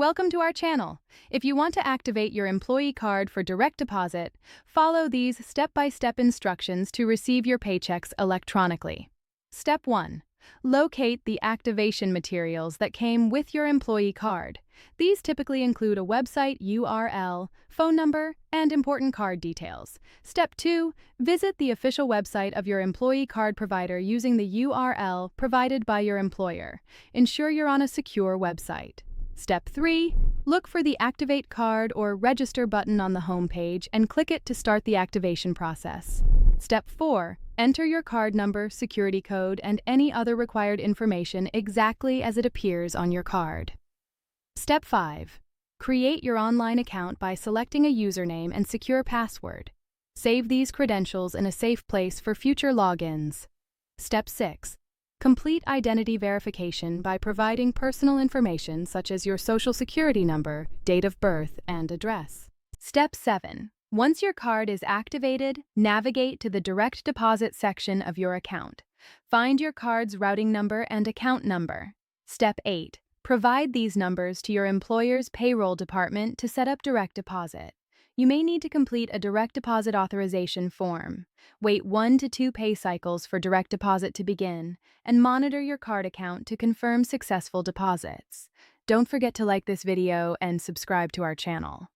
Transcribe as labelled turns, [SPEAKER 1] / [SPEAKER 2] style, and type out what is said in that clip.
[SPEAKER 1] Welcome to our channel. If you want to activate your employee card for direct deposit, follow these step-by-step instructions to receive your paychecks electronically. Step 1. Locate the activation materials that came with your employee card. These typically include a website URL, phone number, and important card details. Step 2. Visit the official website of your employee card provider using the URL provided by your employer. Ensure you're on a secure website. Step 3. Look for the Activate Card or Register button on the home page and click it to start the activation process. Step 4. Enter your card number, security code, and any other required information exactly as it appears on your card. Step 5. Create your online account by selecting a username and secure password. Save these credentials in a safe place for future logins. Step 6. Complete identity verification by providing personal information such as your social security number, date of birth, and address. Step 7. Once your card is activated, navigate to the direct deposit section of your account. Find your card's routing number and account number. Step 8. Provide these numbers to your employer's payroll department to set up direct deposit. You may need to complete a direct deposit authorization form. Wait 1 to 2 pay cycles for direct deposit to begin, and monitor your card account to confirm successful deposits. Don't forget to like this video and subscribe to our channel.